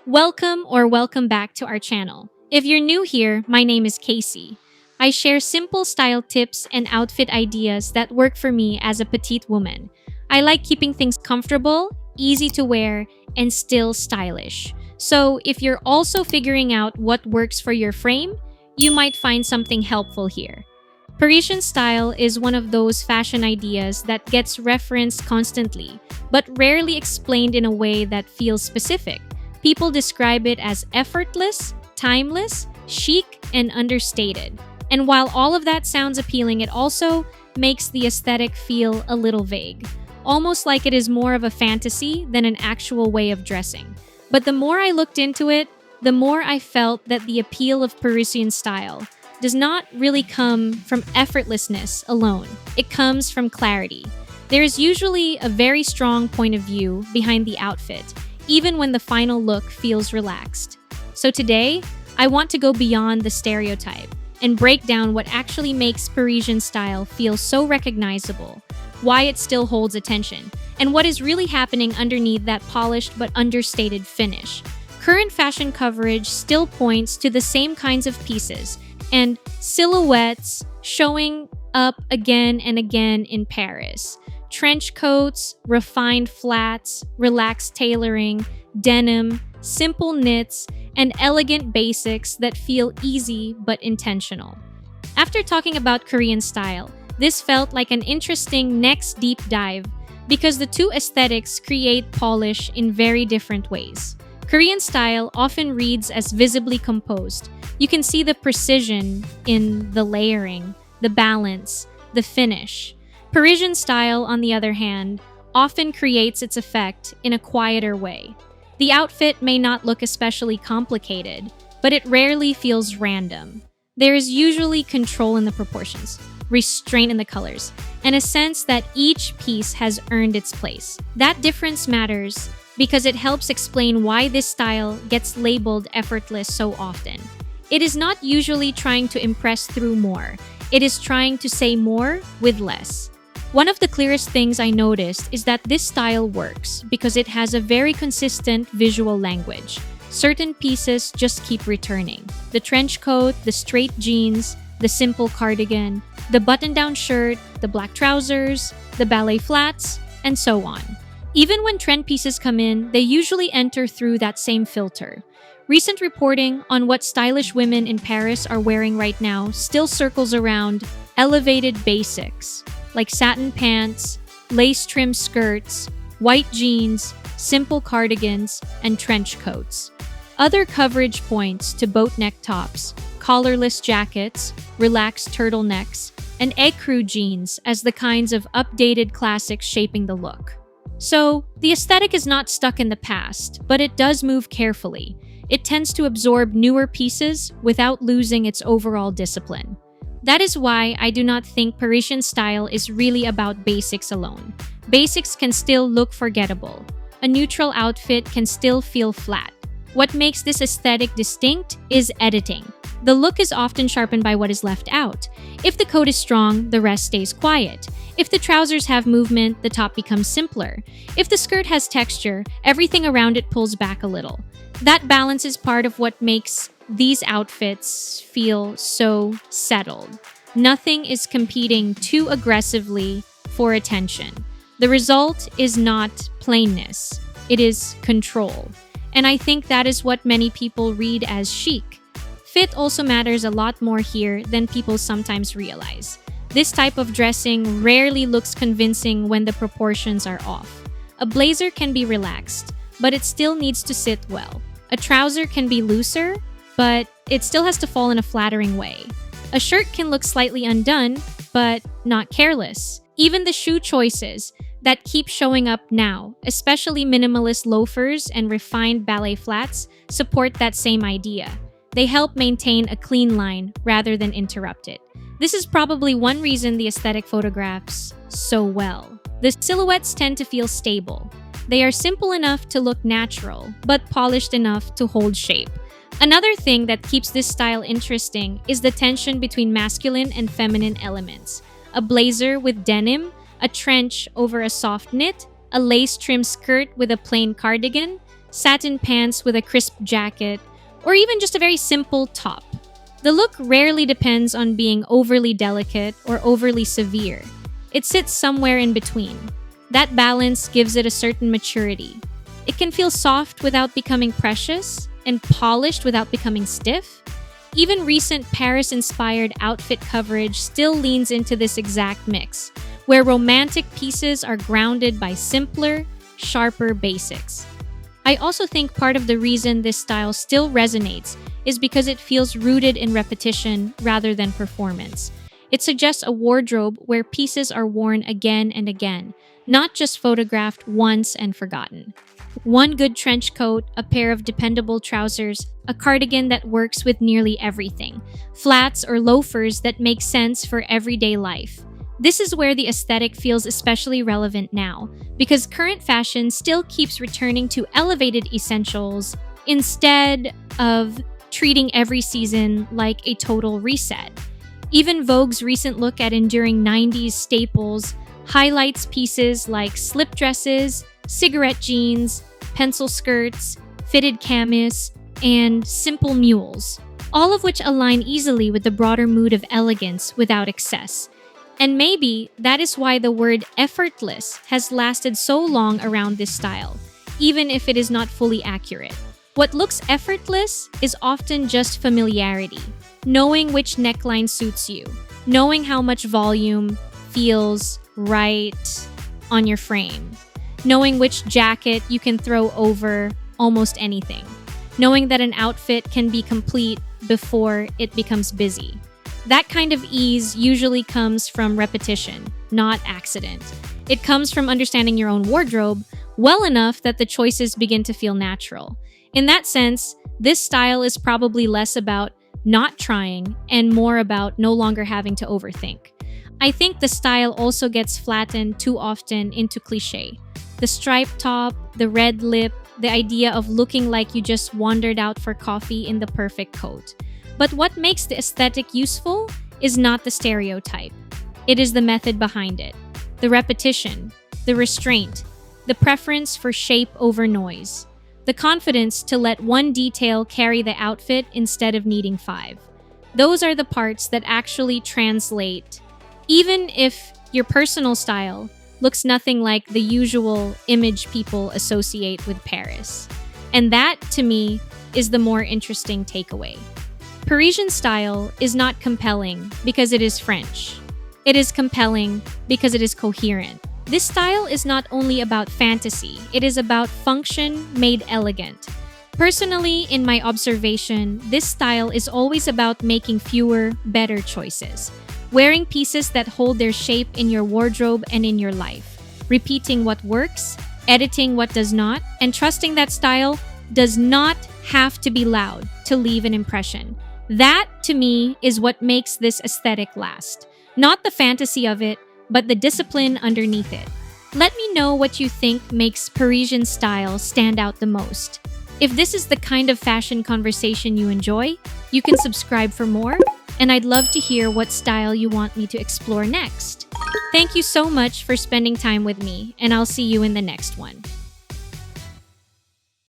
Welcome back to our channel. If you're new here, my name is Casey. I share simple style tips and outfit ideas that work for me as a petite woman. I like keeping things comfortable, easy to wear, and still stylish. So if you're also figuring out what works for your frame, you might find something helpful here. Parisian style is one of those fashion ideas that gets referenced constantly, but rarely explained in a way that feels specific. People describe it as effortless, timeless, chic, and understated. And while all of that sounds appealing, it also makes the aesthetic feel a little vague, almost like it is more of a fantasy than an actual way of dressing. But the more I looked into it, the more I felt that the appeal of Parisian style does not really come from effortlessness alone. It comes from clarity. There is usually a very strong point of view behind the outfit, even when the final look feels relaxed. So today, I want to go beyond the stereotype and break down what actually makes Parisian style feel so recognizable, why it still holds attention, and what is really happening underneath that polished but understated finish. Current fashion coverage still points to the same kinds of pieces and silhouettes showing up again and again in Paris. Trench coats, refined flats, relaxed tailoring, denim, simple knits, and elegant basics that feel easy but intentional. After talking about Korean style, this felt like an interesting next deep dive because the two aesthetics create polish in very different ways. Korean style often reads as visibly composed. You can see the precision in the layering, the balance, the finish. Parisian style, on the other hand, often creates its effect in a quieter way. The outfit may not look especially complicated, but it rarely feels random. There is usually control in the proportions, restraint in the colors, and a sense that each piece has earned its place. That difference matters because it helps explain why this style gets labeled effortless so often. It is not usually trying to impress through more. It is trying to say more with less. One of the clearest things I noticed is that this style works because it has a very consistent visual language. Certain pieces just keep returning. The trench coat, the straight jeans, the simple cardigan, the button-down shirt, the black trousers, the ballet flats, and so on. Even when trend pieces come in, they usually enter through that same filter. Recent reporting on what stylish women in Paris are wearing right now still circles around elevated basics, like satin pants, lace-trimmed skirts, white jeans, simple cardigans, and trench coats. Other coverage points to boat neck tops, collarless jackets, relaxed turtlenecks, and ecru jeans as the kinds of updated classics shaping the look. So, the aesthetic is not stuck in the past, but it does move carefully. It tends to absorb newer pieces without losing its overall discipline. That is why I do not think Parisian style is really about basics alone. Basics can still look forgettable. A neutral outfit can still feel flat. What makes this aesthetic distinct is editing. The look is often sharpened by what is left out. If the coat is strong, the rest stays quiet. If the trousers have movement, the top becomes simpler. If the skirt has texture, everything around it pulls back a little. That balance is part of what makes these outfits feel so settled. Nothing is competing too aggressively for attention. The result is not plainness, it is control. And I think that is what many people read as chic. Fit also matters a lot more here than people sometimes realize. This type of dressing rarely looks convincing when the proportions are off. A blazer can be relaxed, but it still needs to sit well. A trouser can be looser, but it still has to fall in a flattering way. A shirt can look slightly undone, but not careless. Even the shoe choices that keep showing up now, especially minimalist loafers and refined ballet flats, support that same idea. They help maintain a clean line rather than interrupt it. This is probably one reason the aesthetic photographs so well. The silhouettes tend to feel stable. They are simple enough to look natural, but polished enough to hold shape. Another thing that keeps this style interesting is the tension between masculine and feminine elements. A blazer with denim, a trench over a soft knit, a lace-trimmed skirt with a plain cardigan, satin pants with a crisp jacket, or even just a very simple top. The look rarely depends on being overly delicate or overly severe. It sits somewhere in between. That balance gives it a certain maturity. It can feel soft without becoming precious, and polished without becoming stiff. Even recent Paris-inspired outfit coverage still leans into this exact mix, where romantic pieces are grounded by simpler, sharper basics. I also think part of the reason this style still resonates is because it feels rooted in repetition rather than performance. It suggests a wardrobe where pieces are worn again and again, not just photographed once and forgotten. One good trench coat, a pair of dependable trousers, a cardigan that works with nearly everything, flats or loafers that make sense for everyday life. This is where the aesthetic feels especially relevant now, because current fashion still keeps returning to elevated essentials instead of treating every season like a total reset. Even Vogue's recent look at enduring 90s staples highlights pieces like slip dresses, cigarette jeans, pencil skirts, fitted camis, and simple mules, all of which align easily with the broader mood of elegance without excess. And maybe that is why the word effortless has lasted so long around this style, even if it is not fully accurate. What looks effortless is often just familiarity, knowing which neckline suits you, knowing how much volume feels right on your frame, knowing which jacket you can throw over almost anything, knowing that an outfit can be complete before it becomes busy. That kind of ease usually comes from repetition, not accident. It comes from understanding your own wardrobe well enough that the choices begin to feel natural. In that sense, this style is probably less about not trying and more about no longer having to overthink. I think the style also gets flattened too often into cliché. The striped top, the red lip, the idea of looking like you just wandered out for coffee in the perfect coat. But what makes the aesthetic useful is not the stereotype. It is the method behind it. The repetition, the restraint, the preference for shape over noise, the confidence to let one detail carry the outfit instead of needing five. Those are the parts that actually translate, even if your personal style looks nothing like the usual image people associate with Paris. And that, to me, is the more interesting takeaway. Parisian style is not compelling because it is French. It is compelling because it is coherent. This style is not only about fantasy, it is about function made elegant. Personally, in my observation, this style is always about making fewer, better choices. Wearing pieces that hold their shape in your wardrobe and in your life. Repeating what works, editing what does not, and trusting that style does not have to be loud to leave an impression. That, to me, is what makes this aesthetic last. Not the fantasy of it, but the discipline underneath it. Let me know what you think makes Parisian style stand out the most. If this is the kind of fashion conversation you enjoy, you can subscribe for more, and I'd love to hear what style you want me to explore next. Thank you so much for spending time with me, and I'll see you in the next one.